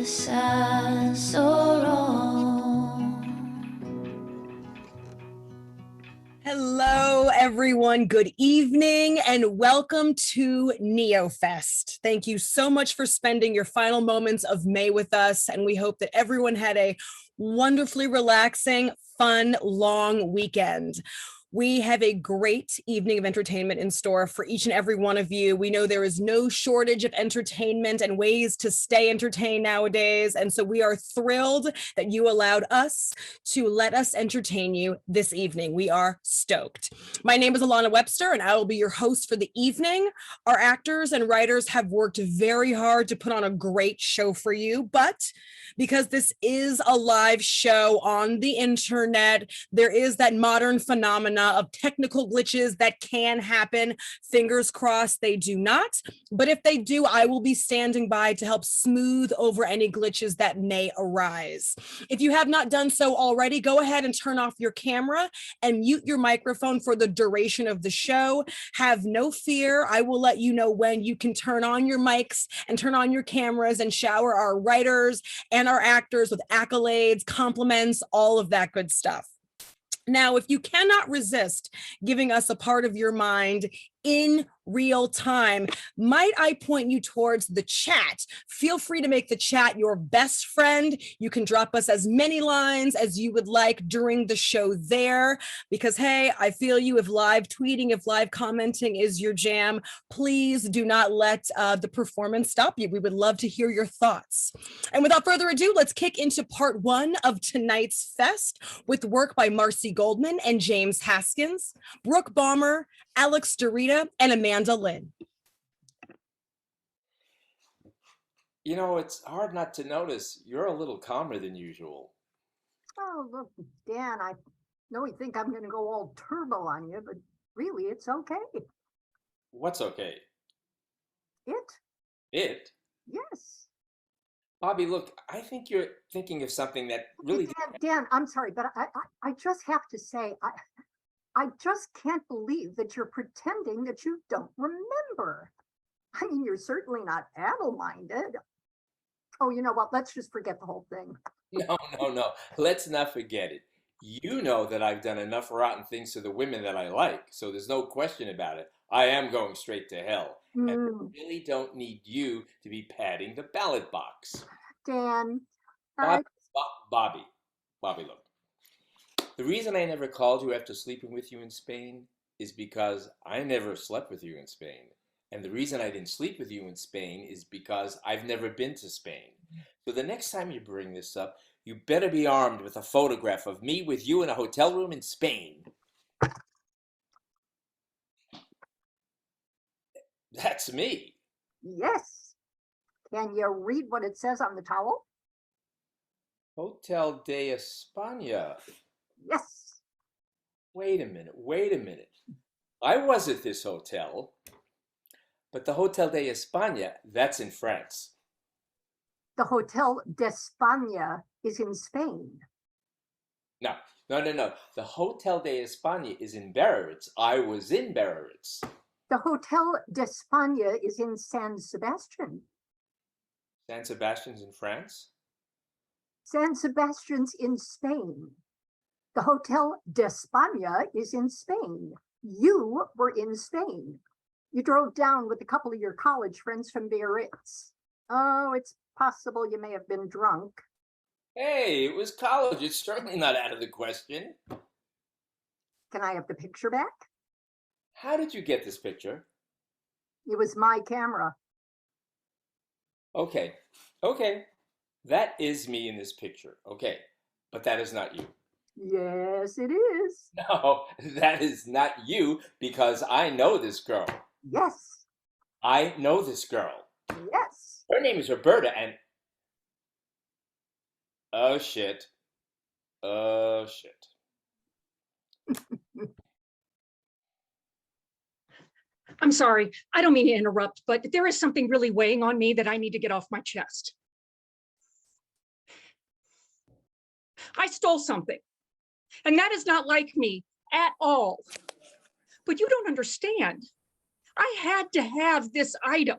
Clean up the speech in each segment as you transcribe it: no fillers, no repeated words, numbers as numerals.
sad sorrow. Hello, everyone. Good evening and welcome to NeoFest. Thank you so much for spending your final moments of May with us, and we hope that everyone had a wonderfully relaxing, fun, long weekend. We have a great evening of entertainment in store for each and every one of you. We know there is no shortage of entertainment and ways to stay entertained nowadays. And so we are thrilled that you allowed us to let us entertain you this evening. We are stoked. My name is ALANA WEBSTER and I will be your host for the evening. Our actors and writers have worked very hard to put on a great show for you, but because this is a live show on the internet, there is that modern phenomena of technical glitches that can happen. Fingers crossed they do not, but if they do, I will be standing by to help smooth over any glitches that may arise. If you have not done so already, go ahead and turn off your camera and mute your microphone for the duration of the show. Have no fear. I will let you know when you can turn on your mics and turn on your cameras and shower our writers and our actors with accolades, compliments, all of that good stuff. Now, if you cannot resist giving us a part of your mind in real time, might I point you towards the chat? Feel free to make the chat your best friend. You can drop us as many lines as you would like during the show there, because hey, I feel you. If live tweeting, if live commenting is your jam, please do not let the performance stop you. We would love to hear your thoughts. And without further ado, let's kick into part one of tonight's fest with work by MARCY GOLDMAN and James Haskins, Brooke BAUMER, Alexis, DERITA, and Amanda LYNNE. You know, it's hard not to notice you're a little calmer than usual. Oh, look, Dan, I know you think I'm going to go all turbo on you, but really, it's okay. What's okay? It? It? Yes. Bobby, look, I think you're thinking of something that really... Dan, I'm sorry, but I just have to say, I just can't believe that you're pretending that you don't remember. I mean, you're certainly not addle-minded. Oh, you know what? Let's just forget the whole thing. No. Let's not forget it. You know that I've done enough rotten things to the women that I like, so there's no question about it. I am going straight to hell. And I really don't need you to be padding the ballot box. Dan, Bobby, look. The reason I never called you after sleeping with you in Spain is because I never slept with you in Spain. And the reason I didn't sleep with you in Spain is because I've never been to Spain. So the next time you bring this up, you better be armed with a photograph of me with you in a hotel room in Spain. That's me. Yes. Can you read what it says on the towel? Hotel de España. Yes. Wait a minute. I was at this hotel, but the Hotel de España, that's in France. The Hotel d'España is in Spain. No. The Hotel de España is in Biarritz. I was in Biarritz. The Hotel d'España is in San Sebastian. San Sebastian's in France? San Sebastian's in Spain. The Hotel d'España is in Spain. You were in Spain. You drove down with a couple of your college friends from Biarritz. Oh, it's possible you may have been drunk. Hey, it was college. It's certainly not out of the question. Can I have the picture back? How did you get this picture? It was my camera. Okay. That is me in this picture. Okay, but that is not you. Yes, it is. No, that is not you, because I know this girl. Yes. I know this girl. Yes. Her name is Roberta, and... Oh, shit. I'm sorry, I don't mean to interrupt, but there is something really weighing on me that I need to get off my chest. I stole something, and that is not like me at all. But you don't understand. I had to have this item.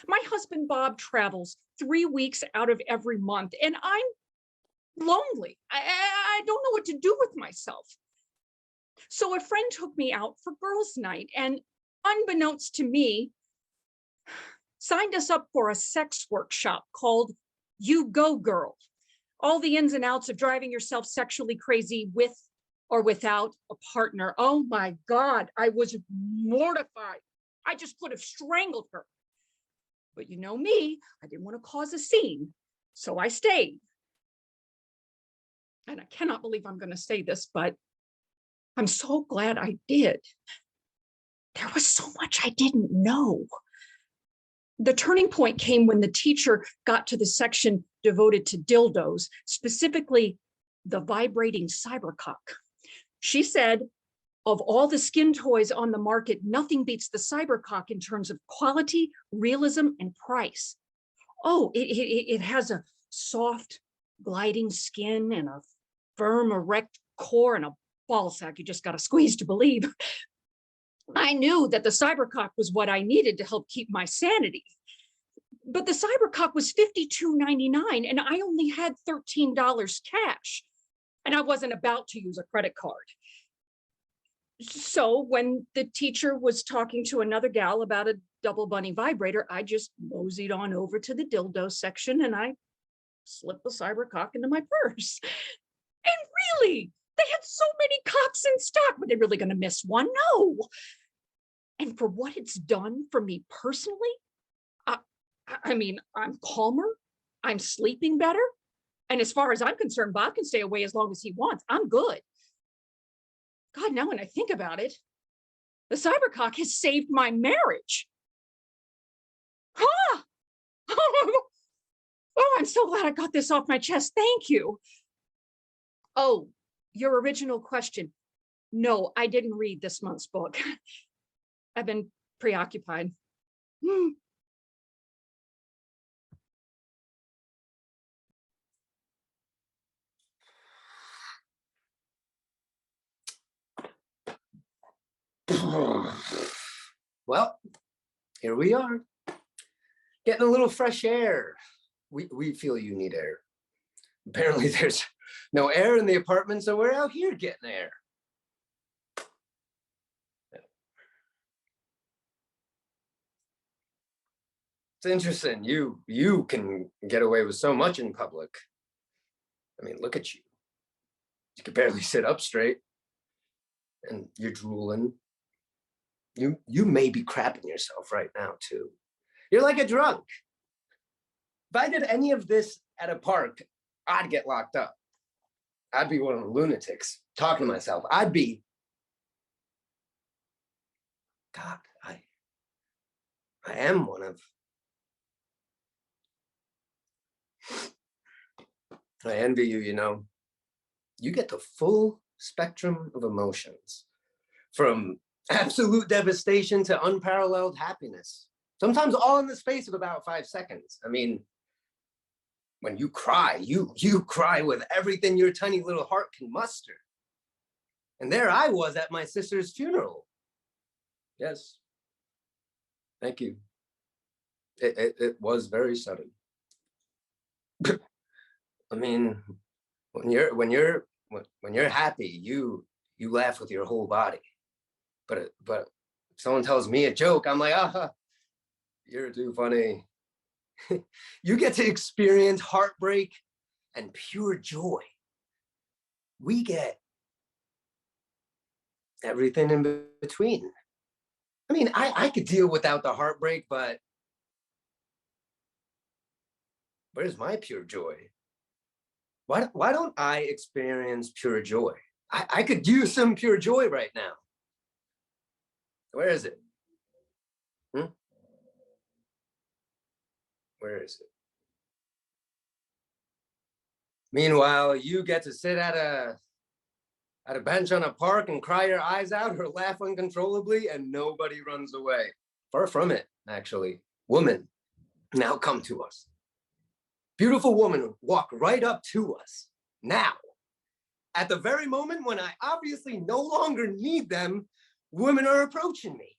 My husband, Bob, travels 3 weeks out of every month, and I'm lonely. I don't know what to do with myself. So a friend took me out for girls' night and, unbeknownst to me, signed us up for a sex workshop called You Go Girl. All the ins and outs of driving yourself sexually crazy with or without a partner. Oh my God, I was mortified. I just could have strangled her. But you know me, I didn't want to cause a scene, so I stayed. And I cannot believe I'm going to say this, but I'm so glad I did. There was so much I didn't know. The turning point came when the teacher got to the section devoted to dildos, specifically the vibrating cybercock. She said, of all the skin toys on the market, nothing beats the cybercock in terms of quality, realism, and price. Oh, it has a soft, gliding skin and a firm, erect core and a ball sack you just got to squeeze to believe. I knew that the cybercock was what I needed to help keep my sanity. But the cybercock was $52.99 and I only had $13 cash. And I wasn't about to use a credit card. So when the teacher was talking to another gal about a double bunny vibrator, I just moseyed on over to the dildo section and I slipped the cybercock into my purse. And really, they had so many cocks in stock. Were they really going to miss one? No. And for what it's done for me personally, I mean, I'm calmer, I'm sleeping better. And as far as I'm concerned, Bob can stay away as long as he wants. I'm good. God, now when I think about it, the cybercock has saved my marriage. Ah! Oh, I'm so glad I got this off my chest. Thank you. Oh, your original question. No, I didn't read this month's book. I've been preoccupied. Well, here we are, getting a little fresh air. We feel you need air. Apparently there's no air in the apartment, so we're out here getting air. It's interesting, you can get away with so much in public. I mean, look at you. You could barely sit up straight. And you're drooling. You may be crapping yourself right now, too. You're like a drunk. If I did any of this at a park, I'd get locked up. I'd be one of the lunatics talking to myself. I'd be, God, I am one of. I envy you, you know. You get the full spectrum of emotions, from absolute devastation to unparalleled happiness. Sometimes all in the space of about 5 seconds. I mean, when you cry, you cry with everything your tiny little heart can muster. And there I was at my sister's funeral. Yes. Thank you. It was very sudden. I mean, when you're happy, you laugh with your whole body. But if someone tells me a joke, I'm like, you're too funny. You get to experience heartbreak and pure joy. We get everything in between. I mean, I could deal without the heartbreak, but where's my pure joy? Why don't I experience pure joy? I could use some pure joy right now. Where is it? Where is it? Meanwhile, you get to sit at a bench on a park and cry your eyes out or laugh uncontrollably and nobody runs away. Far from it, actually. Woman, now come to us. Beautiful woman, walk right up to us. Now, at the very moment when I obviously no longer need them, women are approaching me.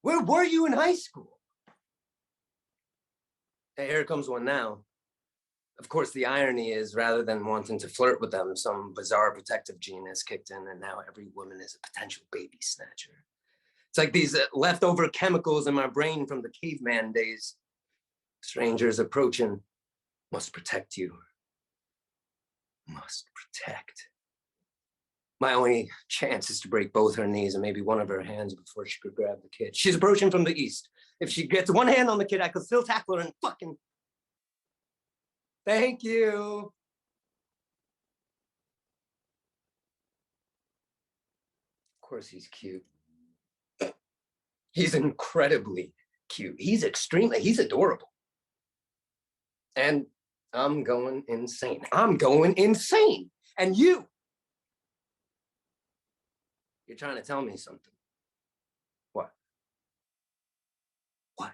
Where were you in high school? Hey, here comes one now. Of course, the irony is rather than wanting to flirt with them, some bizarre protective gene has kicked in and now every woman is a potential baby snatcher. It's like these leftover chemicals in my brain from the caveman days. Strangers approaching, must protect you. Must protect. My only chance is to break both her knees and maybe one of her hands before she could grab the kid. She's approaching from the east. If she gets one hand on the kid, I could still tackle her and fucking... Thank you. Of course he's cute. He's incredibly cute. He's adorable. And I'm going insane. I'm going insane. And you're trying to tell me something. What? What?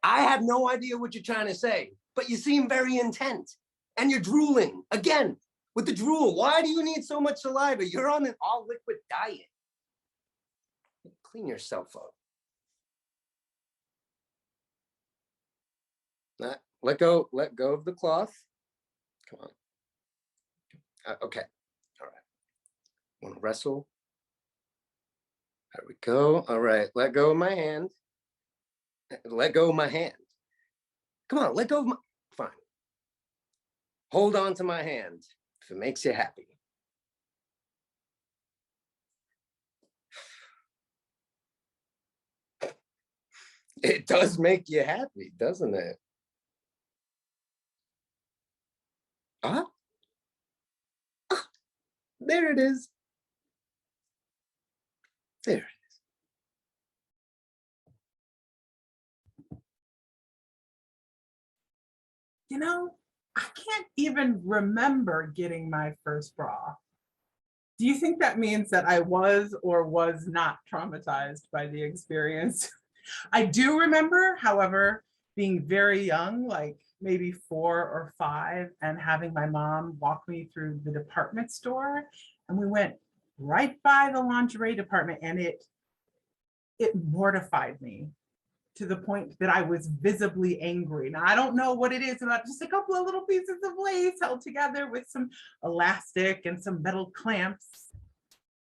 I have no idea what you're trying to say, but you seem very intent. And you're drooling, again, with the drool. Why do you need so much saliva? You're on an all-liquid diet. Clean yourself up. Let go of the cloth. Come on. Okay, all right. Want to wrestle? There we go. All right, let go of my hand. Let go of my hand. Come on, let go of my, fine. Hold on to my hand if it makes you happy. It does make you happy, doesn't it? Ah, there it is. There it is. You know, I can't even remember getting my first bra. Do you think that means that I was or was not traumatized by the experience? I do remember, however, being very young, like maybe 4 or 5, and having my mom walk me through the department store. And we went right by the lingerie department, and it mortified me to the point that I was visibly angry. Now, I don't know what it is about just a couple of little pieces of lace held together with some elastic and some metal clamps.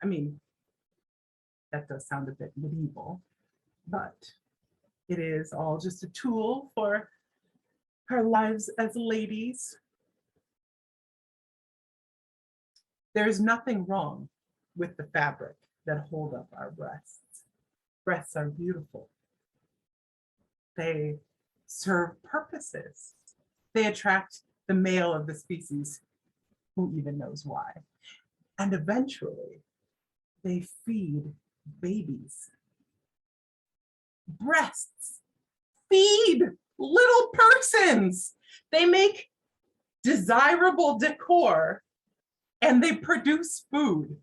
I mean, that does sound a bit medieval, but it is all just a tool for our lives as ladies. There's nothing wrong with the fabric that hold up our breasts. Breasts are beautiful. They serve purposes. They attract the male of the species, who even knows why. And eventually, they feed babies. Breasts feed little persons. They make desirable decor and they produce food.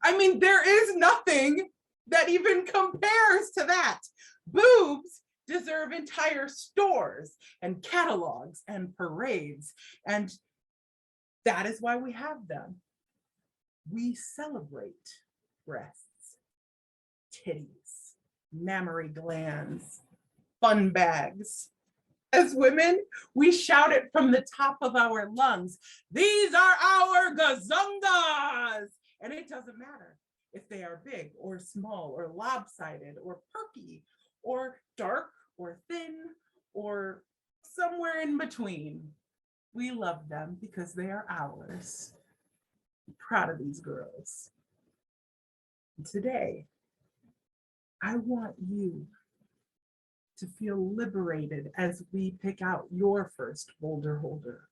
I mean, there is nothing that even compares to that. Boobs deserve entire stores and catalogs and parades, and that is why we have them. We celebrate breasts, titties, mammary glands, fun bags. As women, we shout it from the top of our lungs. These are our gazungas! And it doesn't matter if they are big or small or lopsided or perky or dark or thin or somewhere in between. We love them because they are ours. I'm proud of these girls. And today, I want you to feel liberated as we pick out your first boulder holder.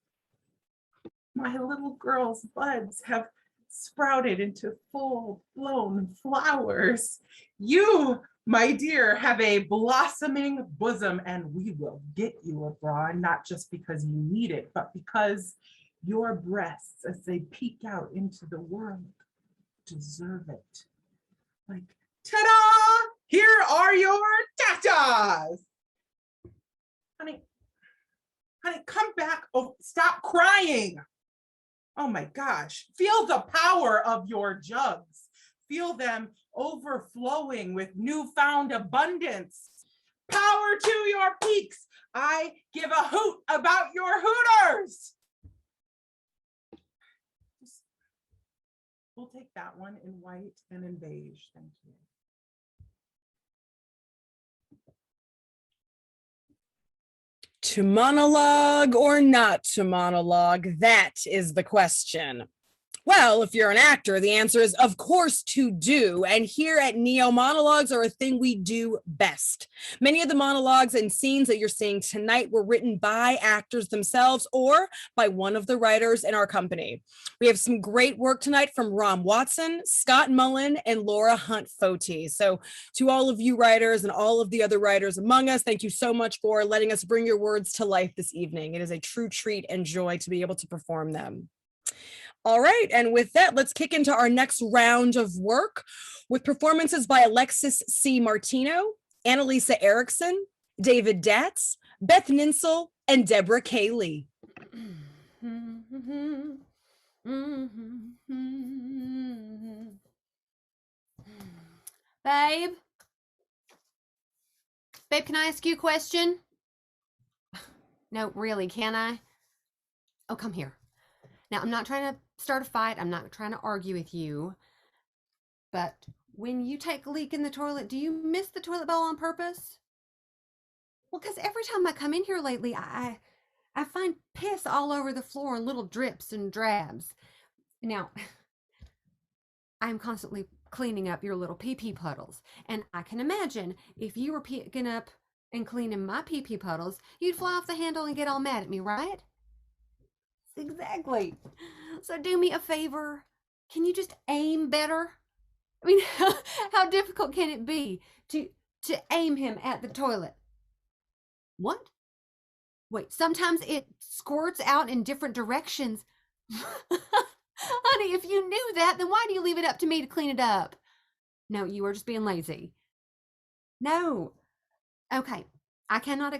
My little girl's buds have sprouted into full-blown flowers. You, my dear, have a blossoming bosom, and we will get you a bra, not just because you need it, but because your breasts, as they peek out into the world, deserve it. Like, ta-da! Here are your tatas. Honey, come back. Oh, stop crying. Oh my gosh. Feel the power of your jugs. Feel them overflowing with newfound abundance. Power to your peaks. I give a hoot about your hooters. We'll take that one in white and in beige. Thank you. To monologue or not to monologue? That is the question. Well, if you're an actor, the answer is, of course, to do. And here at Neo, monologues are a thing we do best. Many of the monologues and scenes that you're seeing tonight were written by actors themselves or by one of the writers in our company. We have some great work tonight from Ron Watson, Scott Mullen, and Laura Hunt-Foti. So to all of you writers and all of the other writers among us, thank you so much for letting us bring your words to life this evening. It is a true treat and joy to be able to perform them. All right, and with that, let's kick into our next round of work with performances by Alexis C. Martino, ANNALISA ERICKSON, David DATZ, Beth NINTZEL, and DEBRA Kaylee. Babe? Babe, can I ask you a question? No, really, can I? Oh, come here. Now, I'm not trying to start a fight. I'm not trying to argue with you. But when you take a leak in the toilet, do you miss the toilet bowl on purpose? Well, because every time I come in here lately, I find piss all over the floor in little drips and drabs. Now, I'm constantly cleaning up your little pee-pee puddles. And I can imagine if you were picking up and cleaning my pee-pee puddles, you'd fly off the handle and get all mad at me, right? Exactly. So do me a favor. Can you just aim better? I mean, how difficult can it be to aim him at the toilet? What? Wait, sometimes it squirts out in different directions. Honey, if you knew that, then why do you leave it up to me to clean it up? No, you are just being lazy. No. Okay, I cannot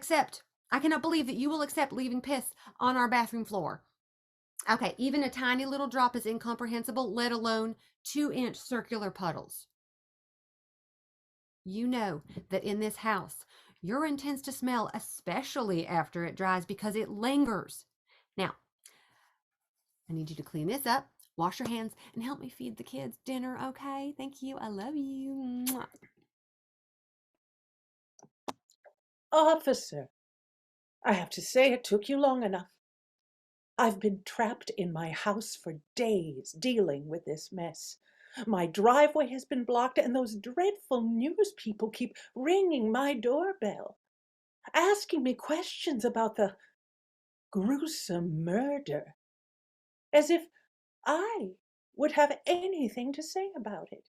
believe that you will accept leaving piss on our bathroom floor. Okay, even a tiny little drop is incomprehensible, let alone 2-inch circular puddles. You know that in this house, urine tends to smell, especially after it dries, because it lingers. Now, I need you to clean this up, wash your hands, and help me feed the kids dinner, okay? Thank you. I love you. Mwah. Officer, I have to say it took you long enough. I've been trapped in my house for days dealing with this mess. My driveway has been blocked and those dreadful news people keep ringing my doorbell, asking me questions about the gruesome murder, as if I would have anything to say about it.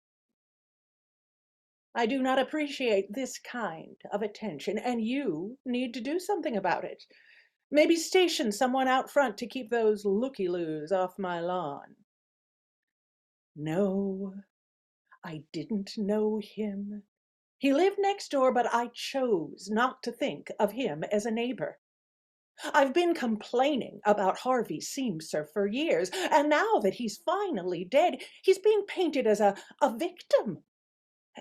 I do not appreciate this kind of attention, and you need to do something about it. Maybe station someone out front to keep those looky-loos off my lawn. No, I didn't know him. He lived next door, but I chose not to think of him as a neighbor. I've been complaining about Harvey Seamser for years, and now that he's finally dead, he's being painted as a victim,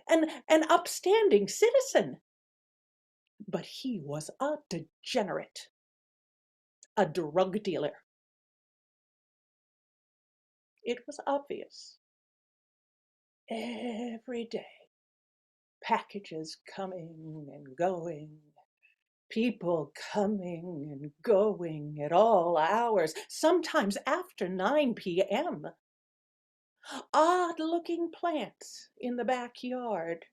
an upstanding citizen. But he was a degenerate, a drug dealer. It was obvious. Every day, packages coming and going, people coming and going at all hours, sometimes after 9 p.m. Odd-looking plants in the backyard.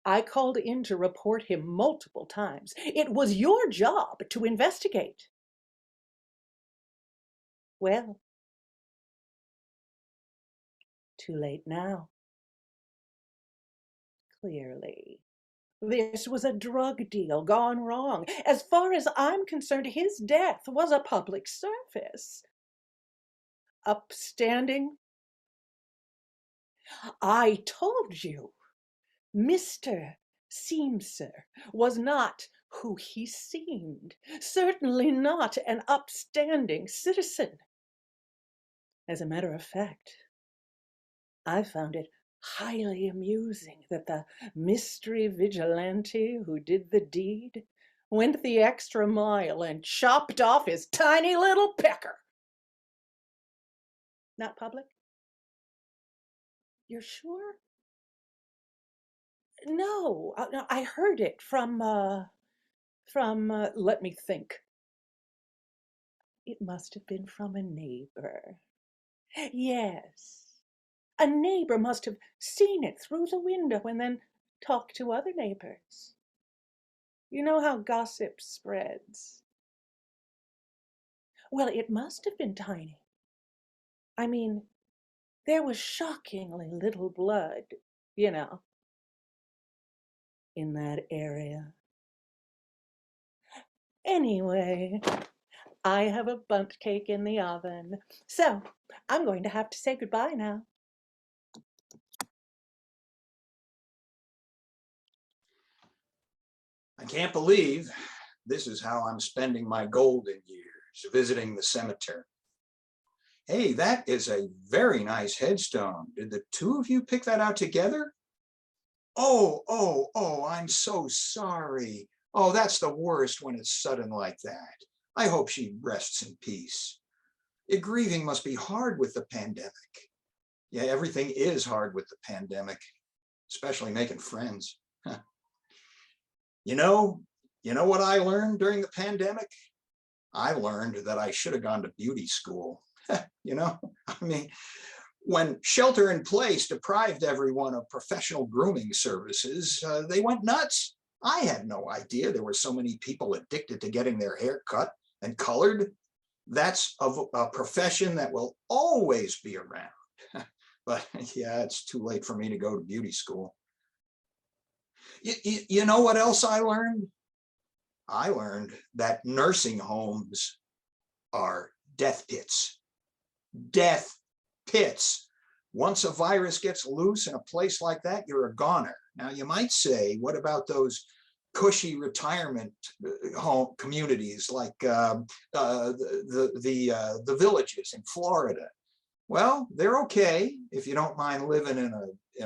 I called in to report him multiple times. It was your job to investigate. Well, too late now. Clearly, this was a drug deal gone wrong. As far as I'm concerned, his death was a public service. Upstanding? I told you, Mr. Seamser was not who he seemed, certainly not an upstanding citizen. As a matter of fact, I found it highly amusing that the mystery vigilante who did the deed went the extra mile and chopped off his tiny little pecker. Not public? You're sure? No, no, I heard it from, let me think. It must have been from a neighbor. Yes. A neighbor must have seen it through the window and then talked to other neighbors. You know how gossip spreads. Well, it must have been tiny. I mean, there was shockingly little blood, you know, in that area. Anyway, I have a bundt cake in the oven, so I'm going to have to say goodbye now. I can't believe this is how I'm spending my golden years, visiting the cemetery. Hey, that is a very nice headstone. Did the two of you pick that out together? Oh, I'm so sorry. Oh, that's the worst when it's sudden like that. I hope she rests in peace. Grieving must be hard with the pandemic. Yeah, everything is hard with the pandemic, especially making friends. Huh. You know what I learned during the pandemic? I learned that I should have gone to beauty school. You know, I mean, when shelter in place deprived everyone of professional grooming services, they went nuts. I had no idea there were so many people addicted to getting their hair cut and colored. That's a profession that will always be around. But yeah, it's too late for me to go to beauty school. You know what else I learned? I learned that nursing homes are death pits. Death pits. Once a virus gets loose in a place like that, you're a goner. Now you might say, what about those cushy retirement home communities like the villages in Florida? Well, they're okay if you don't mind living in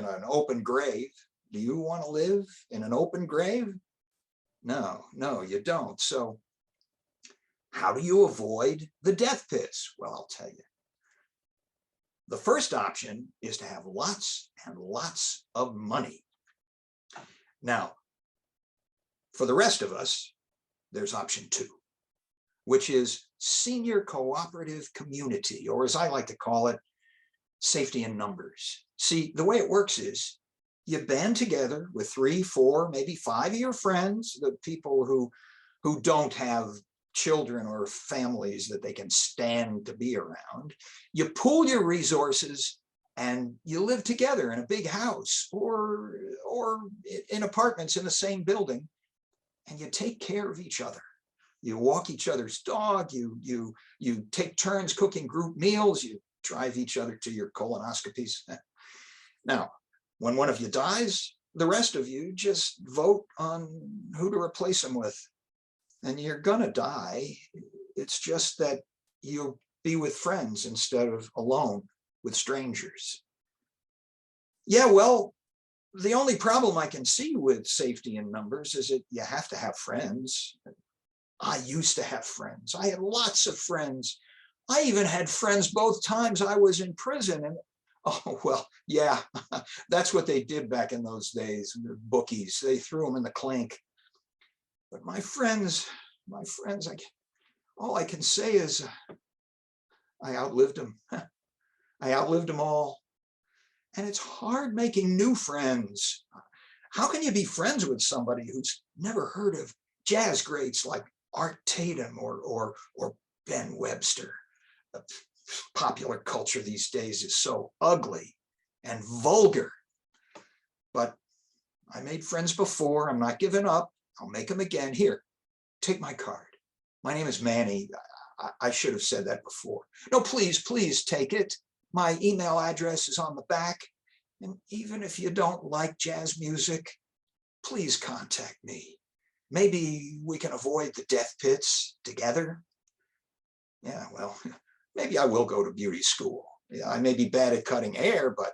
an open grave. Do you want to live in an open grave? No, you don't. So how do you avoid the death pits? Well, I'll tell you. The first option is to have lots and lots of money. Now, for the rest of us, there's option 2, which is senior cooperative community, or as I like to call it, safety in numbers. See, the way it works is you band together with 3, 4, maybe 5 of your friends, the people who don't have children or families that they can stand to be around. You pool your resources and you live together in a big house or in apartments in the same building, and you take care of each other. You walk each other's dog, you take turns cooking group meals, you drive each other to your colonoscopies. Now, when one of you dies, the rest of you just vote on who to replace them with. And you're gonna die. It's just that you'll be with friends instead of alone with strangers. Yeah, well, the only problem I can see with safety in numbers is that you have to have friends. I used to have friends. I had lots of friends. I even had friends both times I was in prison. And oh, well, yeah, that's what they did back in those days. Bookies, they threw them in the clink. But my friends, all I can say is I outlived them. I outlived them all. And it's hard making new friends. How can you be friends with somebody who's never heard of jazz greats like Art Tatum or Ben Webster? Popular culture these days is so ugly and vulgar. But I made friends before. I'm not giving up. I'll make them again. Here, take my card. My name is Manny. I should have said that before. No, please take it. My email address is on the back. And even if you don't like jazz music, please contact me. Maybe we can avoid the death pits together. Yeah, well, maybe I will go to beauty school. Yeah, I may be bad at cutting hair, but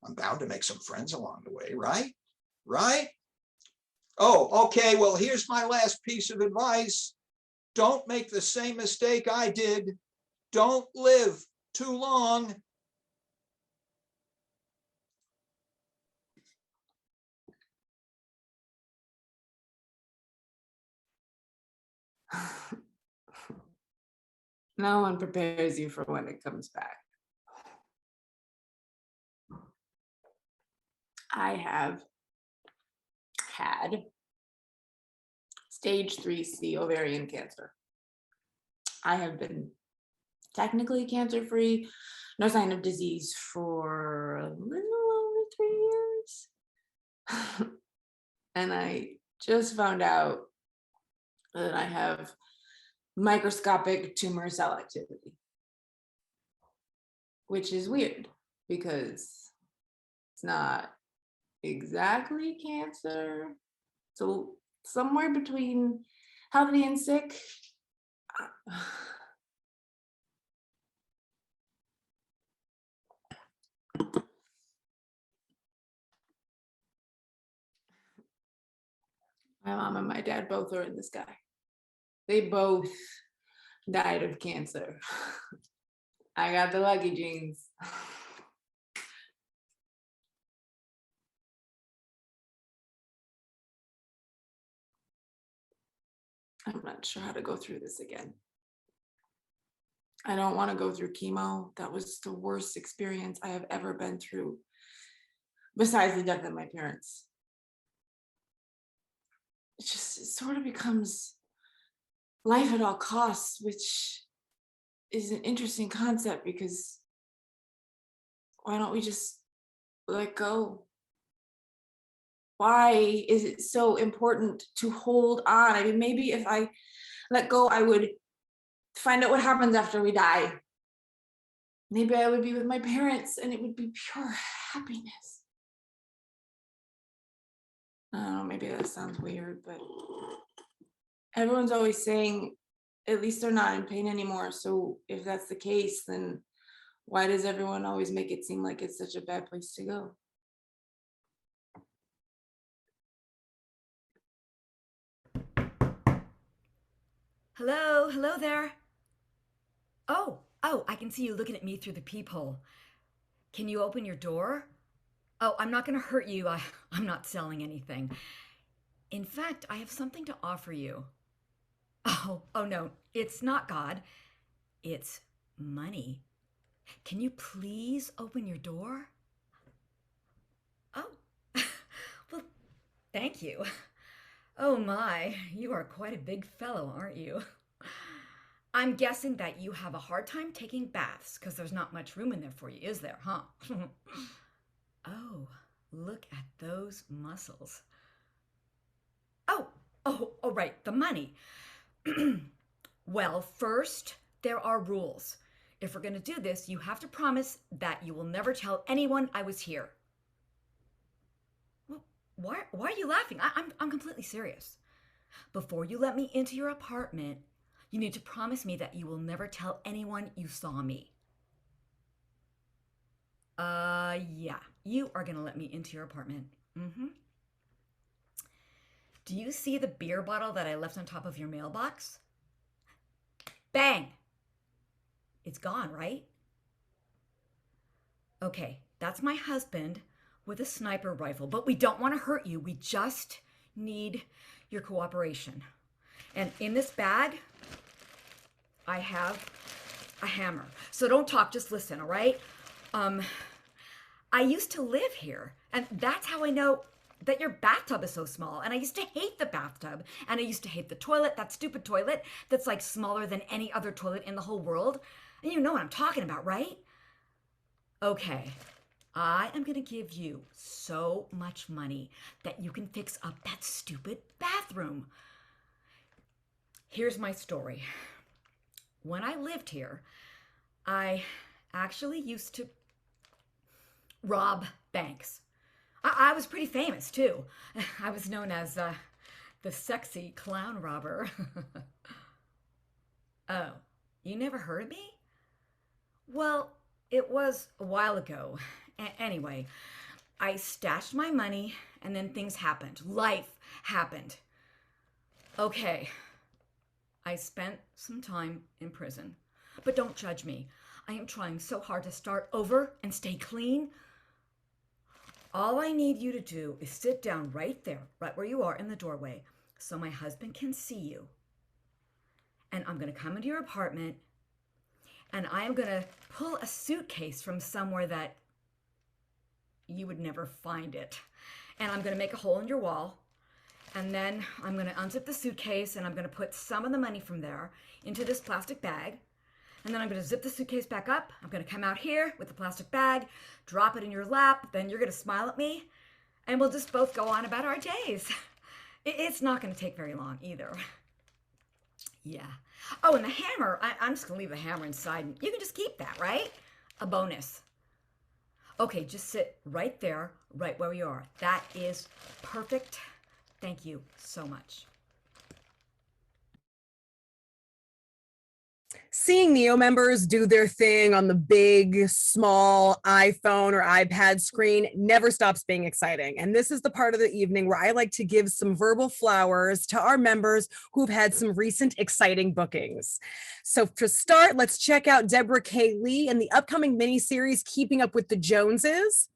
I'm bound to make some friends along the way, right? Right? Oh, okay, well, here's my last piece of advice. Don't make the same mistake I did. Don't live too long. No one prepares you for when it comes back. I have had stage 3C ovarian cancer. I have been technically cancer-free, no sign of disease for a little over 3 years. And I just found out that I have microscopic tumor cell activity, which is weird because it's not exactly cancer. So somewhere between healthy and sick. My mom and my dad both are in the sky. They both died of cancer. I got the lucky genes. I'm not sure how to go through this again. I don't want to go through chemo. That was the worst experience I have ever been through, besides the death of my parents. It sort of becomes life at all costs, which is an interesting concept because why don't we just let go? Why is it so important to hold on? I mean, maybe if I let go, I would find out what happens after we die. Maybe I would be with my parents and it would be pure happiness. I don't know, maybe that sounds weird, but everyone's always saying, at least they're not in pain anymore. So if that's the case, then why does everyone always make it seem like it's such a bad place to go? Hello, hello there. Oh, I can see you looking at me through the peephole. Can you open your door? Oh, I'm not gonna hurt you. I'm not selling anything. In fact, I have something to offer you. Oh no, it's not God. It's money. Can you please open your door? Oh, well, thank you. Oh my, you are quite a big fellow, aren't you? I'm guessing that you have a hard time taking baths because there's not much room in there for you, is there, huh? Oh, look at those muscles. Oh, right, the money. Well, first, there are rules. If we're gonna do this, you have to promise that you will never tell anyone I was here. Well, why are you laughing? I'm completely serious. Before you let me into your apartment, you need to promise me that you will never tell anyone you saw me. Yeah, you are gonna let me into your apartment. Do you see the beer bottle that I left on top of your mailbox? Bang! It's gone, right? Okay, that's my husband with a sniper rifle, but we don't want to hurt you. We just need your cooperation. And in this bag, I have a hammer. So don't talk, just listen, all right? I used to live here, and that's how I know that your bathtub is so small. And I used to hate the bathtub, and I used to hate the toilet, that stupid toilet that's like smaller than any other toilet in the whole world. And you know what I'm talking about, right? Okay, I am gonna give you so much money that you can fix up that stupid bathroom. Here's my story. When I lived here, I actually used to rob banks. I was pretty famous too. I was known as the sexy clown robber. Oh, you never heard of me? Well, it was a while ago. Anyway, I stashed my money and then things happened. Life happened. Okay, I spent some time in prison, but don't judge me. I am trying so hard to start over and stay clean. All I need you to do is sit down right there, right where you are in the doorway, so my husband can see you. And I'm gonna come into your apartment and I am gonna pull a suitcase from somewhere that you would never find it. And I'm gonna make a hole in your wall. And then I'm gonna unzip the suitcase and I'm gonna put some of the money from there into this plastic bag. And then I'm gonna zip the suitcase back up. I'm gonna come out here with the plastic bag, drop it in your lap, then you're gonna smile at me, and we'll just both go on about our days. It's not gonna take very long either. Yeah. Oh, and the hammer, I'm just gonna leave the hammer inside. You can just keep that, right? A bonus. Okay, just sit right there, right where you are. That is perfect. Thank you so much. Seeing NEO members do their thing on the big, small iPhone or iPad screen never stops being exciting. And this is the part of the evening where I like to give some verbal flowers to our members who've had some recent exciting bookings. So to start, let's check out DEBRA K. Lee in the upcoming miniseries, Keeping Up with the Joneses.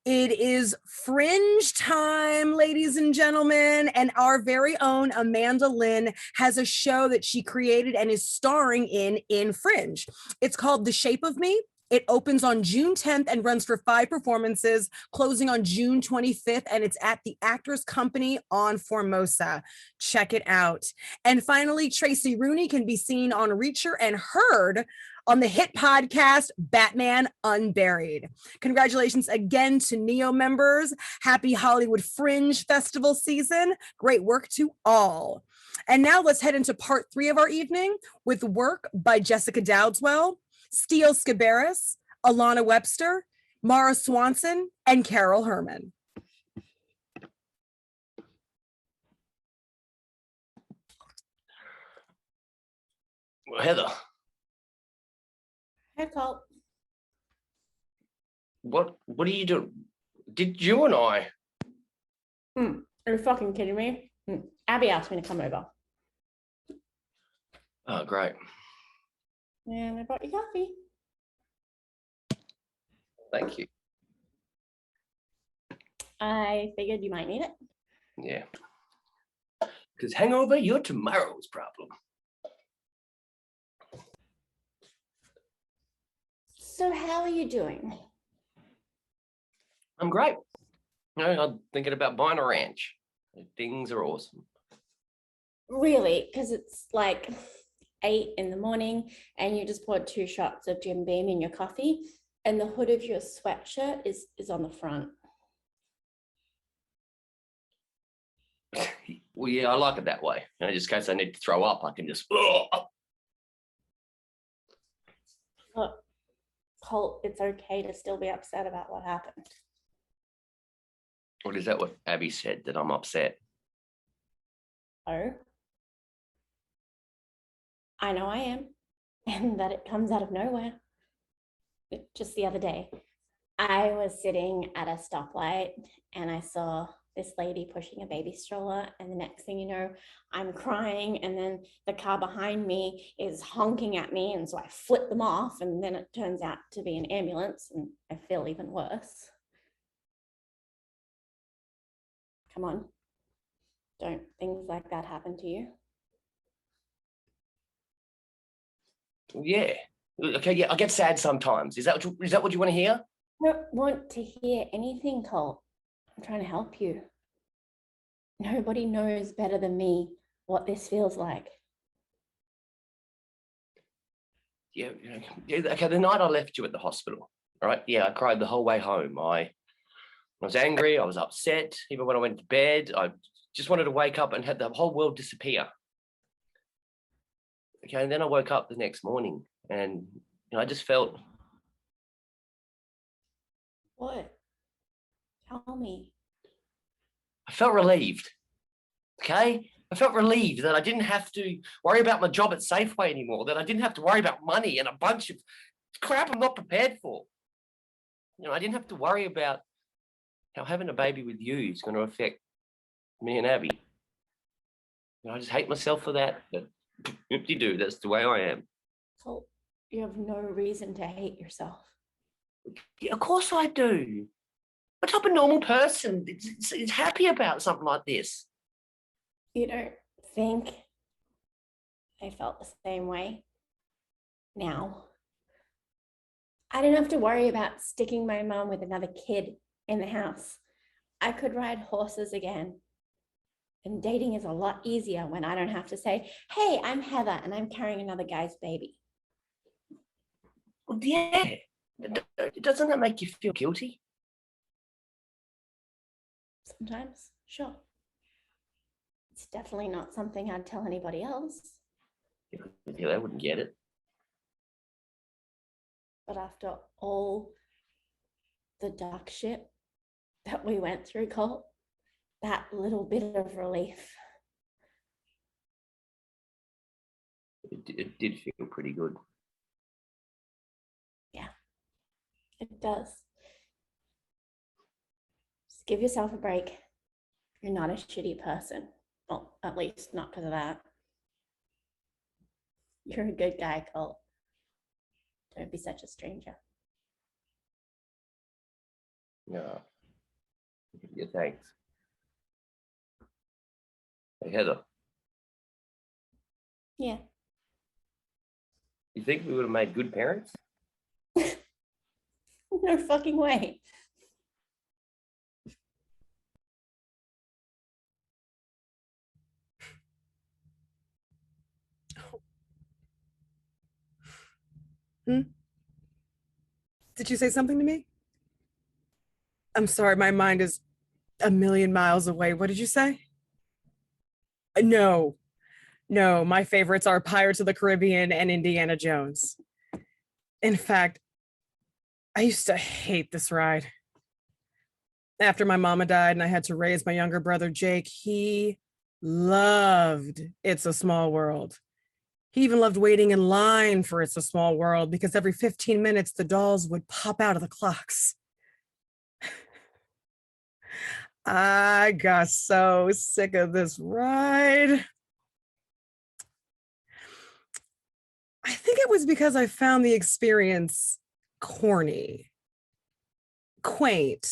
It is Fringe time, ladies and gentlemen, and our very own Amanda Lynn has a show that she created and is starring in Fringe. It's called The Shape of Me. It opens on June 10th and runs for 5 performances, closing on June 25th, and it's at the Actors Company on Formosa. Check it out. And finally, Tracey Rooney can be seen on Reacher and heard on the hit podcast, Batman Unburied. Congratulations again to NEO members. Happy Hollywood Fringe Festival season. Great work to all. And now let's head into part 3 of our evening with work by Jessica Dowdeswell, STEELE SCIBERRAS, ALANA WEBSTER, MAURA SWANSON, and KARL Herman. Well, Heather. Hey, Colt. What are you doing? Did you and I? Are you fucking kidding me? Abby asked me to come over. Oh, great. And I brought you coffee. Thank you. I figured you might need it. Yeah. Because hangover, you're tomorrow's problem. So how are you doing? I'm great. You know, I'm thinking about buying a ranch. Things are awesome. Really? Because it's like 8 in the morning and you just poured 2 shots of Jim Beam in your coffee and the hood of your sweatshirt is on the front. Well, yeah, I like it that way. You know, just in case I need to throw up, I can just. Look, Colt, it's okay to still be upset about what happened. What is that what Abby said, that I'm upset? Oh? I know I am, and that it comes out of nowhere. Just the other day, I was sitting at a stoplight and I saw this lady pushing a baby stroller, and the next thing you know, I'm crying, and then the car behind me is honking at me, and so I flip them off, and then it turns out to be an ambulance, and I feel even worse. Come on, don't things like that happen to you? Yeah. Okay, yeah, I get sad sometimes. Is that what you want to hear? I don't want to hear anything, Colt. I'm trying to help you. Nobody knows better than me what this feels like. Yeah, okay, the night I left you at the hospital, all right? Yeah, I cried the whole way home. I was angry, I was upset. Even when I went to bed, I just wanted to wake up and have the whole world disappear. Okay, and then I woke up the next morning and I just felt. What? Tell me. I felt relieved, okay? I felt relieved that I didn't have to worry about my job at Safeway anymore, that I didn't have to worry about money and a bunch of It's crap I'm not prepared for. You know, I didn't have to worry about how having a baby with you is going to affect me and Abby. You know, I just hate myself for that, but whoop-de-doo, that's the way I am. Colt, you have no reason to hate yourself. Yeah, of course I do. What type of normal person is happy about something like this? You don't think I felt the same way? Now, I didn't have to worry about sticking my mom with another kid in the house. I could ride horses again. And dating is a lot easier when I don't have to say, hey, I'm Heather and I'm carrying another guy's baby. Well, yeah. Doesn't that make you feel guilty? Sometimes, sure. It's definitely not something I'd tell anybody else. Yeah, they wouldn't get it. But after all the duck shit that we went through, Colt, that little bit of relief. It did feel pretty good. Yeah, it does. Just give yourself a break. You're not a shitty person. Well, at least not because of that. You're a good guy, Colt. Don't be such a stranger. Yeah. Yeah, thanks. Hey, Heather. Yeah. You think we would have made good parents? No fucking way. Did you say something to me? I'm sorry, my mind is a million miles away. What did you say? No, my favorites are Pirates of the Caribbean and Indiana Jones. In fact, I used to hate this ride. After my mama died and I had to raise my younger brother, Jake, he loved It's a Small World. He even loved waiting in line for It's a Small World because every 15 minutes, the dolls would pop out of the clocks. I got so sick of this ride. I think it was because I found the experience corny, quaint,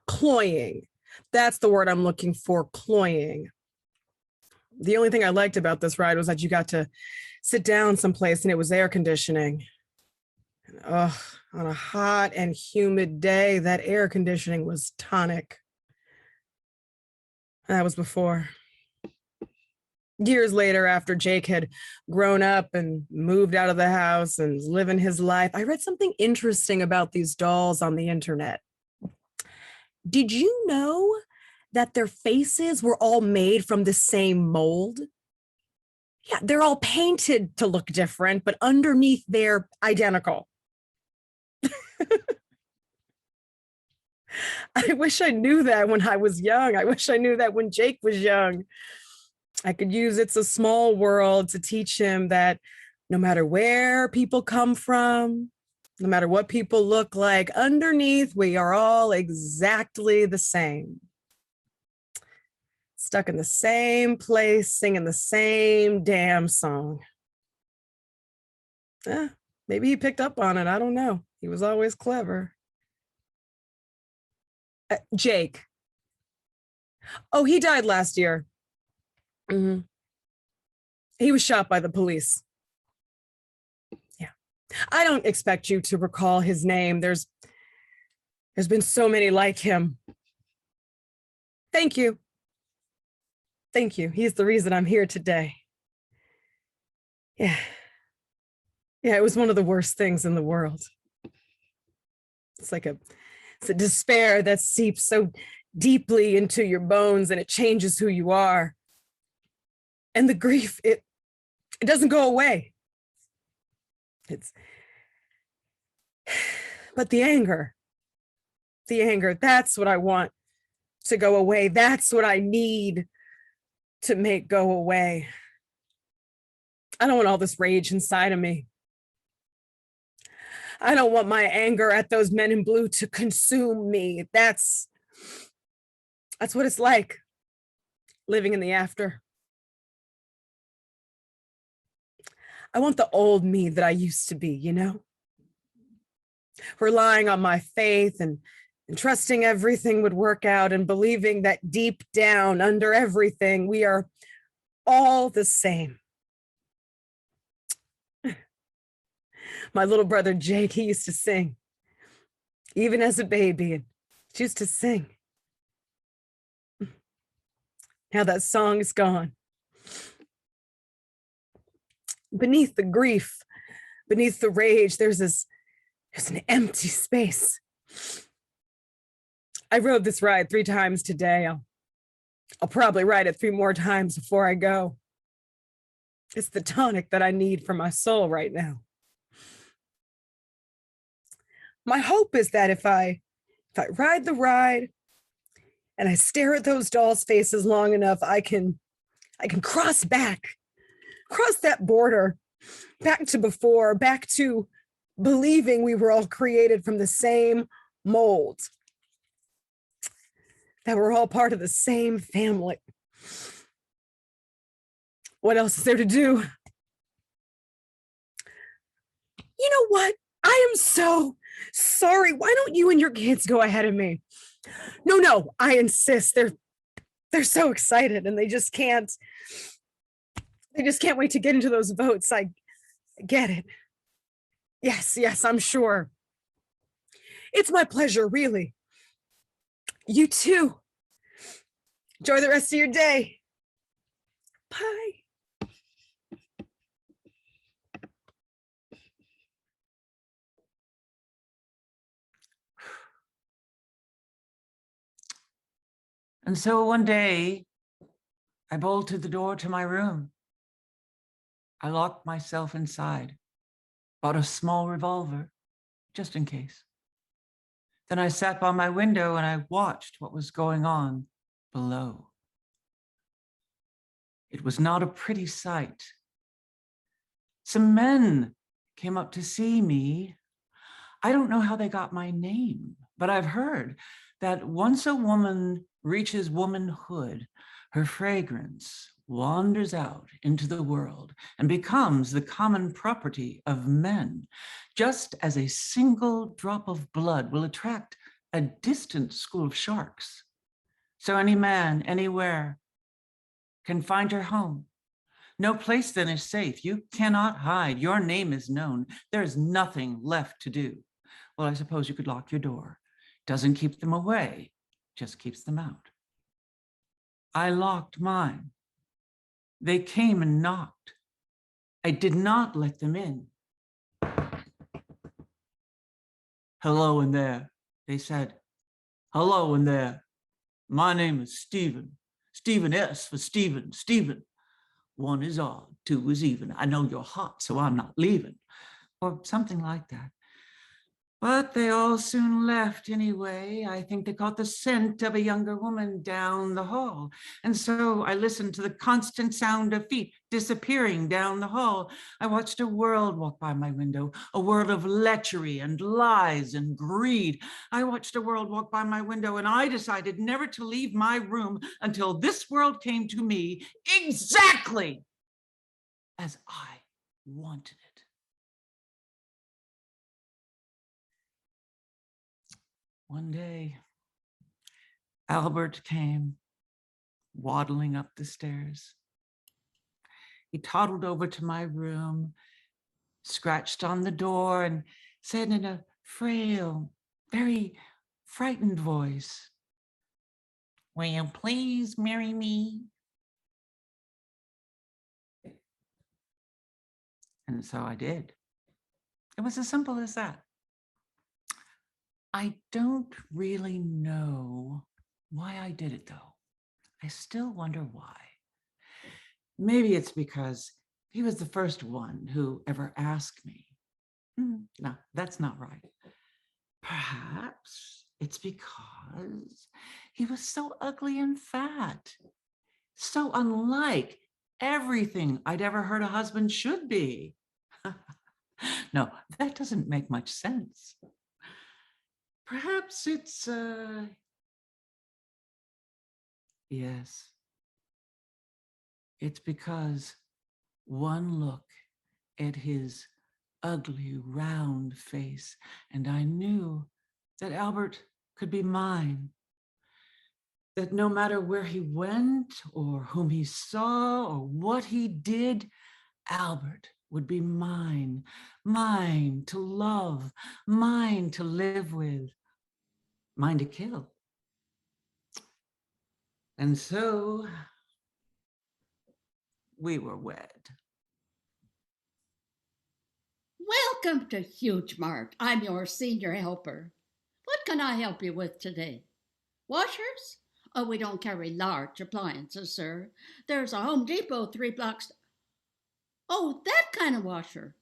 cloying. That's the word I'm looking for, cloying. The only thing I liked about this ride was that you got to sit down someplace and it was air conditioning. And, on a hot and humid day, that air conditioning was tonic. That was before. Years later, after Jake had grown up and moved out of the house and was living his life, I read something interesting about these dolls on the internet. Did you know that their faces were all made from the same mold? Yeah, they're all painted to look different, but underneath they're identical. I wish I knew that when I was young. I wish I knew that when Jake was young. I could use It's a Small World to teach him that no matter where people come from, no matter what people look like, underneath, we are all exactly the same. Stuck in the same place, singing the same damn song. Maybe he picked up on it. I don't know. He was always clever. Jake. Oh, he died last year. Mm-hmm. He was shot by the police. Yeah. I don't expect you to recall his name. There's been so many like him. Thank you. Thank you. He's the reason I'm here today. Yeah. Yeah, it was one of the worst things in the world. It's a despair that seeps so deeply into your bones and it changes who you are. And the grief, it doesn't go away. But the anger, that's what I want to go away. That's what I need to make go away. I don't want all this rage inside of me. I don't want my anger at those men in blue to consume me. That's what it's like, living in the after. I want the old me that I used to be, you know? Relying on my faith and trusting everything would work out and believing that deep down under everything, we are all the same. My little brother Jake, he used to sing, even as a baby, and he used to sing. Now that song is gone. Beneath the grief, beneath the rage, there's an empty space. I rode this ride 3 times today. I'll probably ride it 3 more times before I go. It's the tonic that I need for my soul right now. My hope is that if I ride the ride and I stare at those dolls' faces long enough, I can cross that border, back to before, back to believing we were all created from the same mold, that we're all part of the same family. What else is there to do? You know what? I am so sorry. Why don't you and your kids go ahead of me? No, I insist. They're so excited and they just can't wait to get into those votes. I get it. Yes, I'm sure. It's my pleasure, really. You too. Enjoy the rest of your day. Bye. And so one day, I bolted the door to my room. I locked myself inside, bought a small revolver, just in case. Then I sat by my window and I watched what was going on below. It was not a pretty sight. Some men came up to see me. I don't know how they got my name, but I've heard that once a woman reaches womanhood, her fragrance wanders out into the world and becomes the common property of men, just as a single drop of blood will attract a distant school of sharks. So any man, anywhere, can find her home. No place then is safe. You cannot hide. Your name is known. There is nothing left to do. Well, I suppose you could lock your door. Doesn't keep them away, just keeps them out. I locked mine. They came and knocked. I did not let them in. Hello in there, they said. Hello in there. My name is Stephen. Stephen S for Stephen. Stephen. 1 is odd, 2 is even. I know you're hot, so I'm not leaving. Or something like that. But they all soon left anyway. I think they caught the scent of a younger woman down the hall. And so I listened to the constant sound of feet disappearing down the hall. I watched a world walk by my window, a world of lechery and lies and greed. I watched a world walk by my window and I decided never to leave my room until this world came to me exactly as I wanted it. One day, Albert came waddling up the stairs. He toddled over to my room, scratched on the door and said in a frail, very frightened voice, "Will you please marry me?" And so I did. It was as simple as that. I don't really know why I did it, though. I still wonder why. Maybe it's because he was the first one who ever asked me. No, that's not right. Perhaps it's because he was so ugly and fat, so unlike everything I'd ever heard a husband should be. No, that doesn't make much sense. Perhaps it's, yes. It's because one look at his ugly, round face, and I knew that Albert could be mine. That no matter where he went or whom he saw or what he did, Albert would be mine, mine to love, mine to live with, mine to kill. And so we were wed. Welcome to Huge Mart. I'm your senior helper. What can I help you with today? Washers? Oh, we don't carry large appliances, sir. There's a Home Depot 3 blocks. Oh, that kind of washer.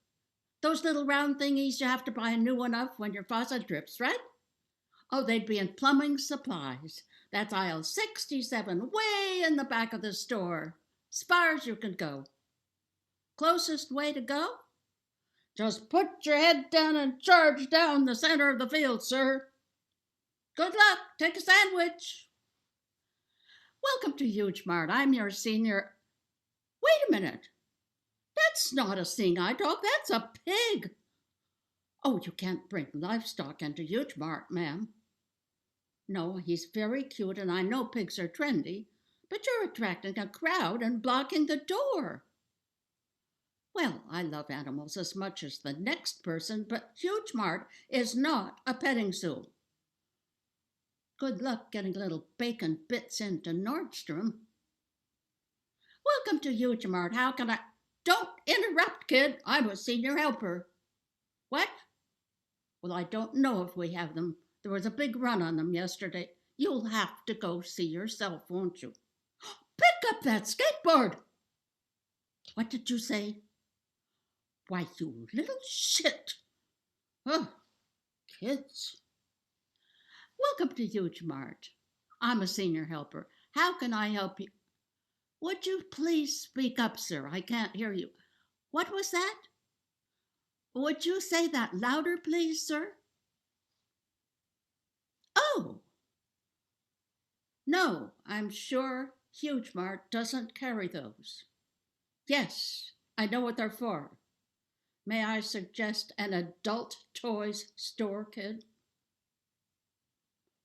Those little round thingies you have to buy a new one of when your faucet drips, right? Oh, they'd be in plumbing supplies. That's aisle 67, way in the back of the store. As far as you can go. Closest way to go? Just put your head down and charge down the center of the field, sir. Good luck. Take a sandwich. Welcome to Huge Mart. I'm your senior. Wait a minute. That's not a seeing-eye dog. That's a pig. Oh, you can't bring livestock into Huge Mart, ma'am. No, he's very cute, and I know pigs are trendy, but you're attracting a crowd and blocking the door. Well, I love animals as much as the next person, but Huge Mart is not a petting zoo. Good luck getting little bacon bits into Nordstrom. Welcome to Huge Mart. How can I... Don't interrupt, kid. I'm a senior helper. What? Well, I don't know if we have them. There was a big run on them yesterday. You'll have to go see yourself, won't you? Pick up that skateboard. What did you say? Why, you little shit. Oh, kids. Welcome to Huge Mart. I'm a senior helper. How can I help you? Would you please speak up, sir? I can't hear you. What was that? Would you say that louder, please, sir? Oh. No, I'm sure Huge Mart doesn't carry those. Yes, I know what they're for. May I suggest an adult toys store, kid?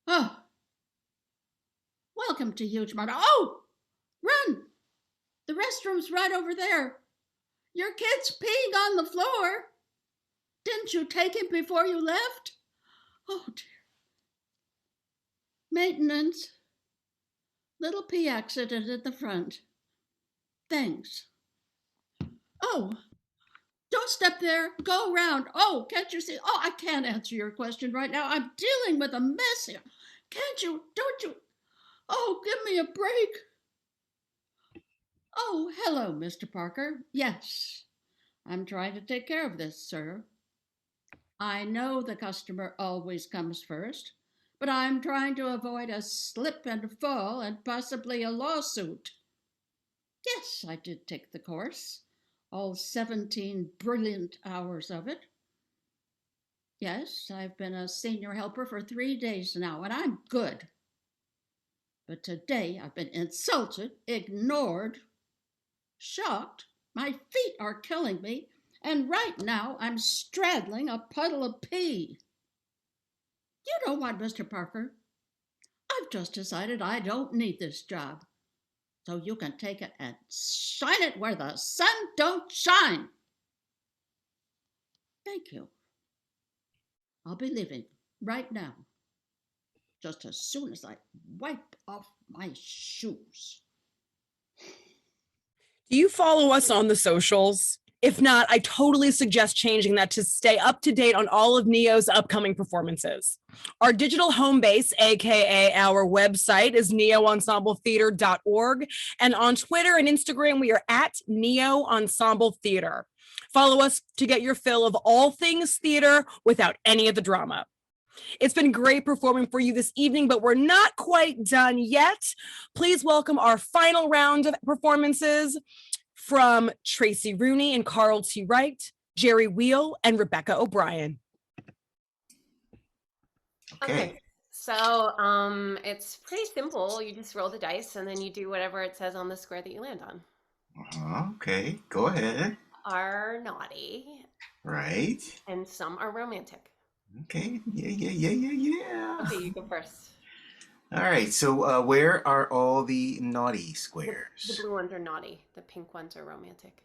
Oh. Welcome to Huge Mart. Oh! Run! The restroom's right over there. Your kid's peeing on the floor. Didn't you take him before you left? Oh, dear. Maintenance. Little pee accident at the front. Thanks. Oh, don't step there. Go around. Oh, can't you see? Oh, I can't answer your question right now. I'm dealing with a mess here. Can't you? Don't you? Oh, give me a break. Oh, hello, Mr. Parker. Yes, I'm trying to take care of this, sir. I know the customer always comes first, but I'm trying to avoid a slip and fall and possibly a lawsuit. Yes, I did take the course, all 17 brilliant hours of it. Yes, I've been a senior helper for 3 days now, and I'm good. But today I've been insulted, ignored, shocked. My feet are killing me, and right now I'm straddling a puddle of pee. You know what, Mr. Parker? I've just decided I don't need this job. So you can take it and shine it where the sun don't shine. Thank you. I'll be leaving right now, just as soon as I wipe off my shoes. Do you follow us on the socials? If not, I totally suggest changing that to stay up to date on all of NEO's upcoming performances. Our digital home base, aka our website, is neoensembletheater.org, and on Twitter and Instagram, we are at Neo Ensemble Theater. Follow us to get your fill of all things theater without any of the drama. It's been great performing for you this evening, but we're not quite done yet. Please welcome our final round of performances from Tracey Rooney and KARL T. Wright, Jerry WEIL, and Rebecca O'Brien. Okay. So it's pretty simple. You just roll the dice and then you do whatever it says on the square that you land on. Okay, go ahead. Are naughty Right. and some are romantic. Okay, yeah. Okay, you go first. All right, so where are all the naughty squares? The blue ones are naughty. The pink ones are romantic.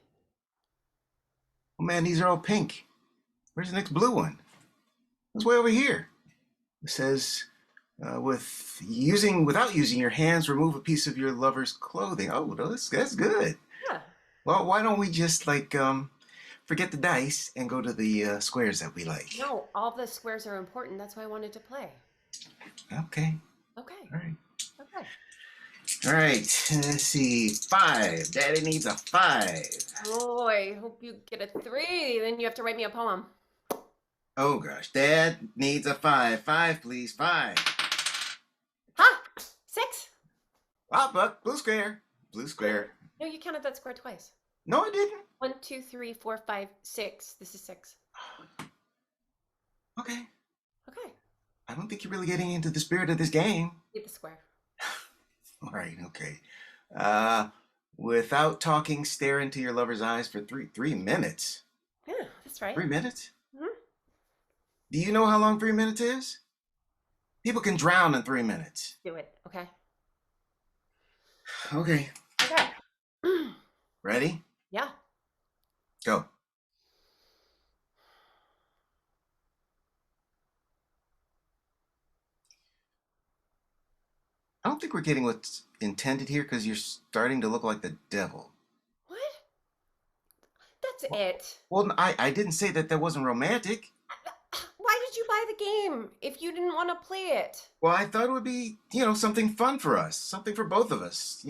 Oh man, these are all pink. Where's the next blue one? It's way over here. It says, without using your hands, remove a piece of your lover's clothing. Oh, that's good. Yeah. Well, why don't we just forget the dice and go to the squares that we like? No, all the squares are important. That's why I wanted to play. Okay. Okay. All right. Okay. All right. Let's see. 5. Daddy needs a 5. Oh, I hope you get a 3. Then you have to write me a poem. Oh gosh. Dad needs a 5. 5, please. 5. Huh? 6? Ah, but blue square. Blue square. No, you counted that square twice. No, I didn't. 1, 2, 3, 4, 5, 6. This is 6. Okay. Okay. I don't think you're really getting into the spirit of this game. Get the square. All right, okay. Without talking, stare into your lover's eyes for 3 minutes. Yeah, that's right. 3 minutes? Mhm. Do you know how long 3 minutes is? People can drown in 3 minutes. Do it, okay? Okay. Okay. Ready? Yeah. Go. I don't think we're getting what's intended here because you're starting to look like the devil. What? That's it. Well, I didn't say that wasn't romantic. Why did you buy the game if you didn't want to play it? Well, I thought it would be, something fun for us, something for both of us,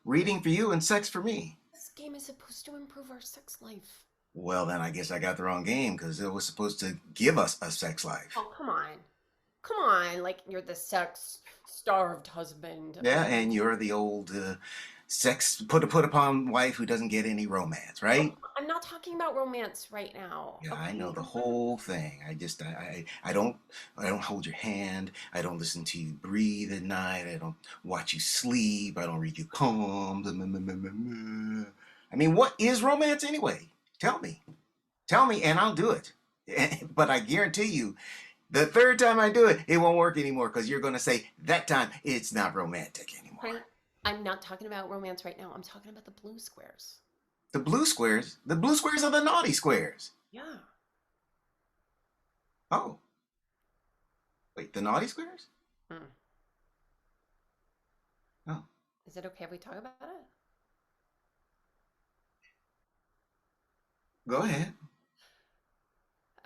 reading for you and sex for me. This game is supposed to improve our sex life. Well, then I guess I got the wrong game because it was supposed to give us a sex life. Oh, come on. Come on, like you're the sex-starved husband. Yeah, and you're the old sex put upon wife who doesn't get any romance, right? I'm not talking about romance right now. Yeah, I know the whole thing. I don't hold your hand. I don't listen to you breathe at night. I don't watch you sleep. I don't read you poems. I mean, what is romance anyway? Tell me, and I'll do it. But I guarantee you, the third time I do it, it won't work anymore because you're going to say that time it's not romantic anymore. Honey, I'm not talking about romance right now. I'm talking about the blue squares. The blue squares? The blue squares are the naughty squares. Yeah. Oh. Wait, the naughty squares? Oh. Is it okay if we talk about it? Go ahead.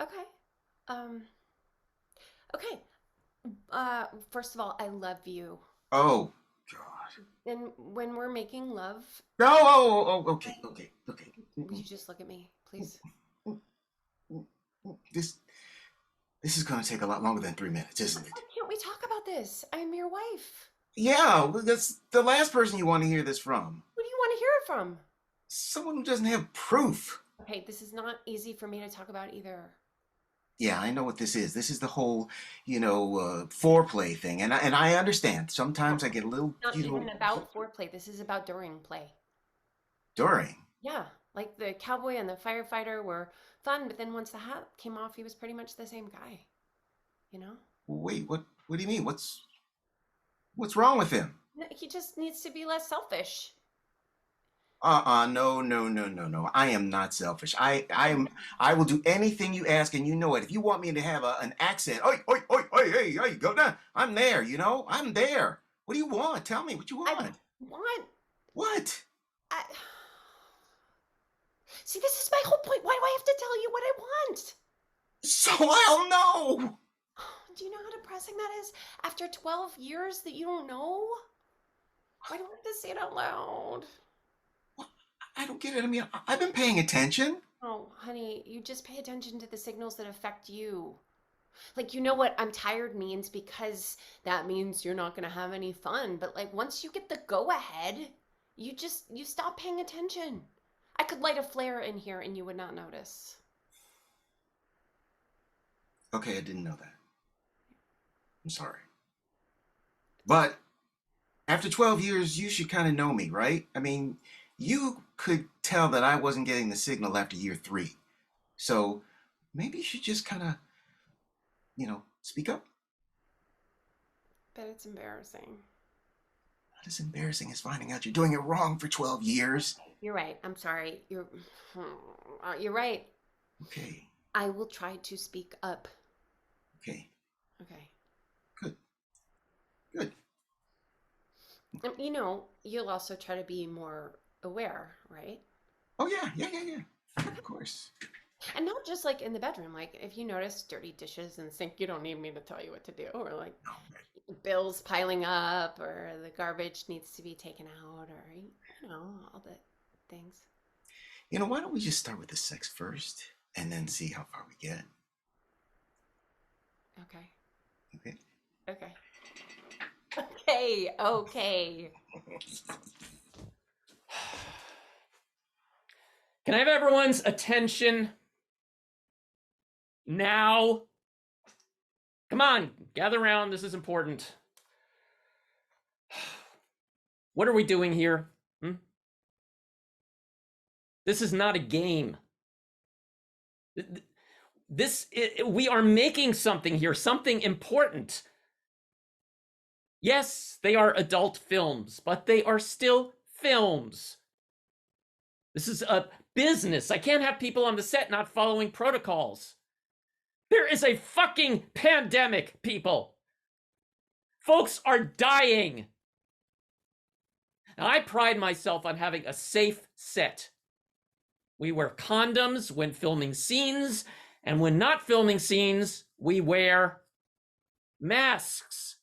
Okay. Okay. First of all, I love you. Oh, gosh. And when we're making love... Oh, okay. Would you just look at me, please? This is going to take a lot longer than 3 minutes, isn't it? Why can't we talk about this? I'm your wife. Yeah, that's the last person you want to hear this from. Who do you want to hear it from? Someone who doesn't have proof. Okay, this is not easy for me to talk about either. Yeah, I know what this is. This is the whole, foreplay thing. And I understand. Sometimes I get a little, Not even about foreplay. This is about during play. During? Yeah, like the cowboy and the firefighter were fun, but then once the hat came off, he was pretty much the same guy. Wait, what do you mean? What's wrong with him? No, he just needs to be less selfish. No. I am not selfish. I will do anything you ask, and you know it. If you want me to have an accent, oi, hey, go down. I'm there, I'm there. What do you want? Tell me what you want. What? See, this is my whole point. Why do I have to tell you what I want? So I'll know. Do you know how depressing that is? After 12 years that you don't know? Why do I have to say it out loud? I don't get it. I mean, I've been paying attention. Oh, honey, you just pay attention to the signals that affect you. Like, you know what I'm tired means because that means you're not going to have any fun. But like, once you get the go ahead, you stop paying attention. I could light a flare in here and you would not notice. Okay, I didn't know that. I'm sorry. But after 12 years, you should kind of know me, right? I mean, you could tell that I wasn't getting the signal after year 3. So maybe you should just kind of, speak up. But it's embarrassing. Not as embarrassing as finding out you're doing it wrong for 12 years. You're right. I'm sorry. You're right. Okay. I will try to speak up. Okay. Okay. Good. Good. You'll also try to be more aware, right? Oh, yeah. Of course. And not just like in the bedroom. Like if you notice dirty dishes in the sink, you don't need me to tell you what to do. Or like bills piling up, or the garbage needs to be taken out, or, all the things. Why don't we just start with the sex first and then see how far we get? Okay. Okay. Okay. Okay. Okay. Can I have everyone's attention now? Come on, gather around. This is important. What are we doing here? This is not a game. We are making something here, something important. Yes, they are adult films, but they are still films. This is a business. I can't have people on the set not following protocols. There is a fucking pandemic, people. Folks are dying. Now, I pride myself on having a safe set. We wear condoms when filming scenes, and when not filming scenes, we wear masks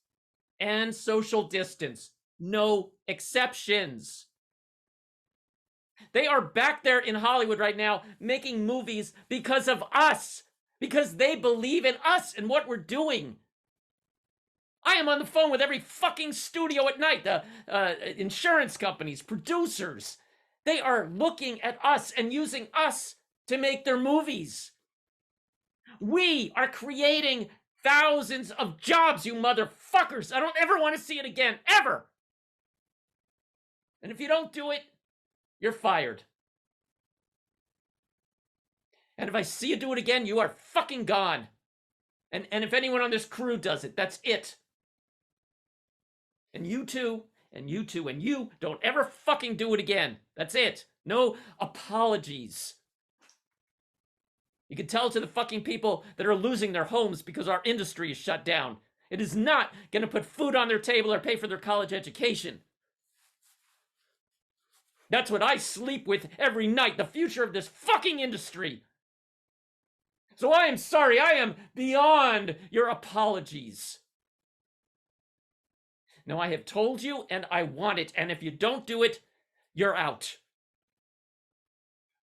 and social distance. No exceptions. They are back there in Hollywood right now making movies because of us, because they believe in us and what we're doing. I am on the phone with every fucking studio at night, the insurance companies, producers. They are looking at us and using us to make their movies. We are creating thousands of jobs, you motherfuckers. I don't ever want to see it again, ever. And if you don't do it, you're fired. And if I see you do it again, you are fucking gone. And if anyone on this crew does it, that's it. And you too, and you too, and you don't ever fucking do it again. That's it. No apologies. You can tell to the fucking people that are losing their homes because our industry is shut down. It is not going to put food on their table or pay for their college education. That's what I sleep with every night, the future of this fucking industry. So I am sorry, I am beyond your apologies. Now I have told you and I want it, and if you don't do it, you're out.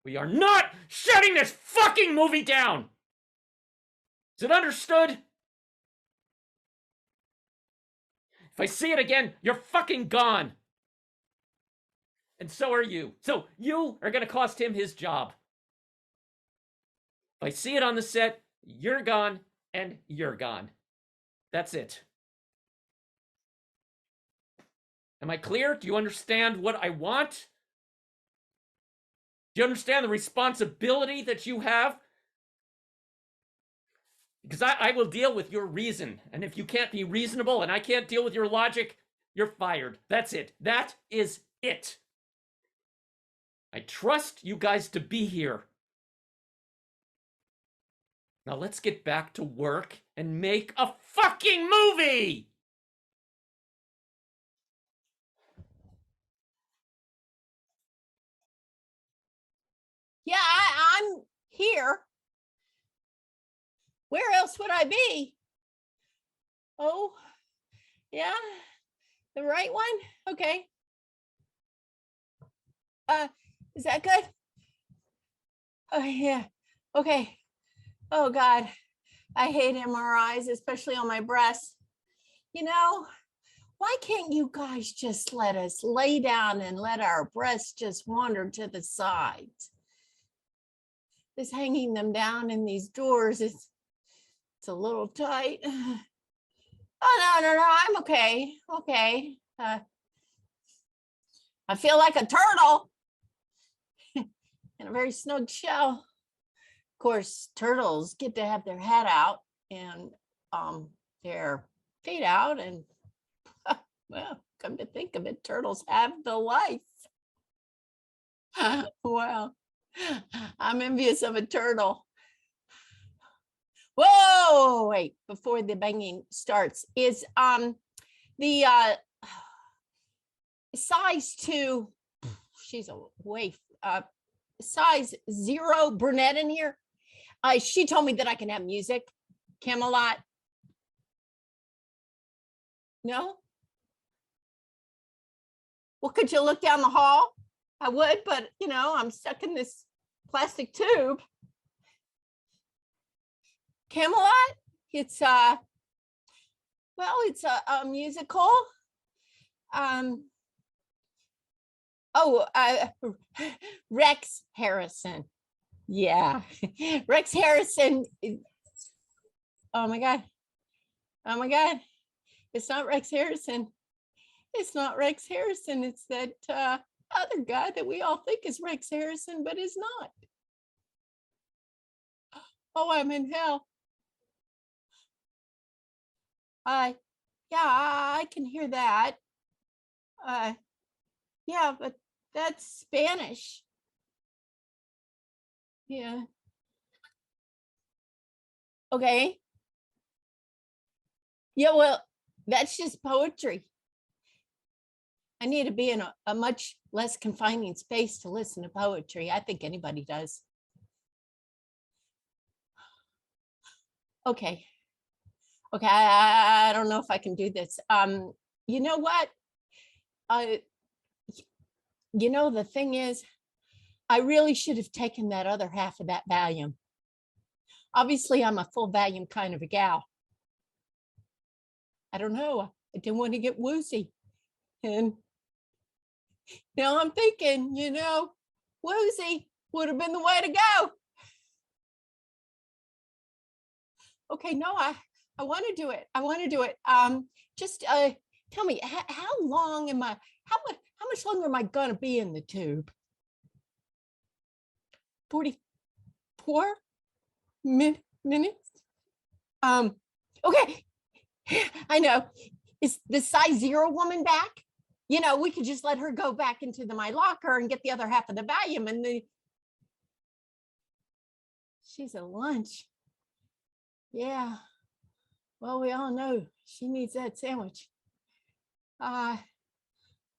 We are not shutting this fucking movie down! Is it understood? If I see it again, you're fucking gone. And so are you. So you are going to cost him his job. If I see it on the set, you're gone and you're gone. That's it. Am I clear? Do you understand what I want? Do you understand the responsibility that you have? Because I will deal with your reason. And if you can't be reasonable and I can't deal with your logic, you're fired. That's it. That is it. I trust you guys to be here. Now let's get back to work and make a fucking movie! Yeah, I'm here. Where else would I be? Oh, yeah, the right one? Okay. Is that good? Oh, yeah. Okay. Oh, God. I hate MRIs, especially on my breasts. Why can't you guys just let us lay down and let our breasts just wander to the sides? This hanging them down in these drawers is It's a little tight. Oh, no, I'm okay. Okay. I feel like a turtle in a very snug shell. Of course, turtles get to have their head out and their feet out, and well, come to think of it, turtles have the life. Well, I'm envious of a turtle. Whoa, wait, before the banging starts, is the size 2, she's a waif, size 0 brunette in here. She told me that I can have music. Camelot. No? Well, could you look down the hall? I would, but you know, I'm stuck in this plastic tube. Camelot? It's well, it's a musical. Rex Harrison. Yeah. Rex Harrison. Oh my God. Oh my God. It's not Rex Harrison. It's not Rex Harrison. It's that other guy that we all think is Rex Harrison, but is not. Oh, I'm in hell. Yeah, I can hear that. Yeah, but that's Spanish. Yeah. Okay. Yeah, well, that's just poetry. I need to be in a much less confining space to listen to poetry. I think anybody does. Okay. Okay, I don't know if I can do this. You know what? You know, the thing is, I really should have taken that other half of that Valium. Obviously, I'm a full Valium kind of a gal. I don't know. I didn't want to get woozy. And now I'm thinking, you know, woozy would have been the way to go. Okay, no, I want to do it. I want to do it. Just tell me, how long am I, how much longer am I going to be in the tube? 44 minutes? Okay, I know. Is the size 0 woman back? You know, we could just let her go back into my locker and get the other half of the Valium, and she's at lunch. Yeah. Well, we all know she needs that sandwich.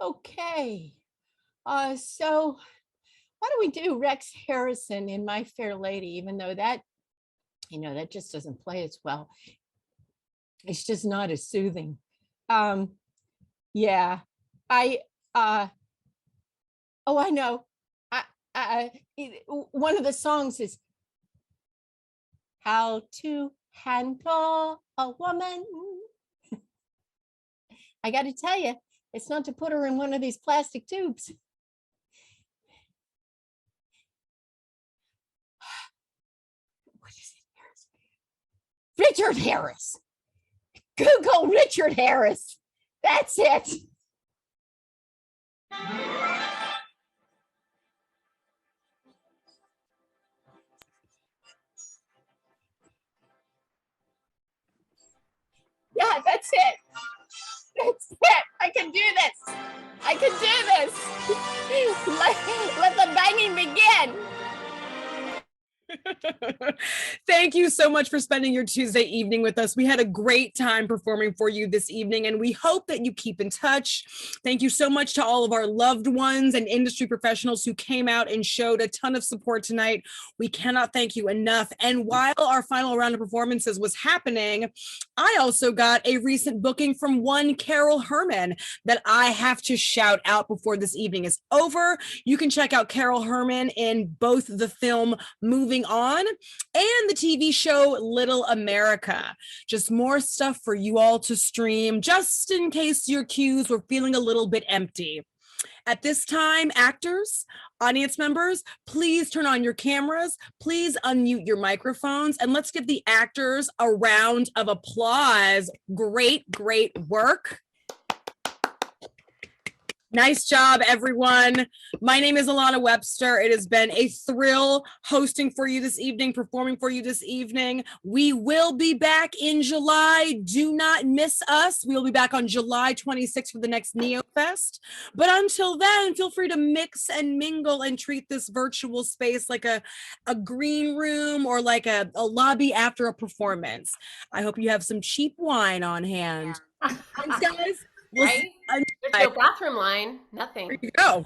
Okay. So why do we do Rex Harrison in My Fair Lady, even though that, you know, that just doesn't play as well. It's just not as soothing. Yeah. Oh, I know. One of the songs is How to Handle a Woman. I got to tell you, it's not to put her in one of these plastic tubes. What is it? Richard Harris. Google Richard Harris. That's it. Yeah, that's it. That's it. I can do this. I can do this. Let the banging begin. Thank you so much for spending your Tuesday evening with us. We had a great time performing for you this evening, and we hope that you keep in touch. Thank you so much to all of our loved ones and industry professionals who came out and showed a ton of support tonight. We cannot thank you enough. And while our final round of performances was happening, I also got a recent booking from one KARL Herman that I have to shout out before this evening is over. You can check out KARL Herman in both the film Moving On and the TV show Little America. Just more stuff for you all to stream, just in case your queues were feeling a little bit empty. At this time, actors, audience members, please turn on your cameras, please unmute your microphones, and let's give the actors a round of applause. Great, great work. Nice job, everyone. My name is ALANA WEBSTER. It has been a thrill hosting for you this evening, performing for you this evening. We will be back in July. Do not miss us. We will be back on July 26th for the next NeoFest. But until then, feel free to mix and mingle and treat this virtual space like a green room or like a lobby after a performance. I hope you have some cheap wine on hand. Thanks, guys. We'll Right? There's no bathroom line, nothing. There you go.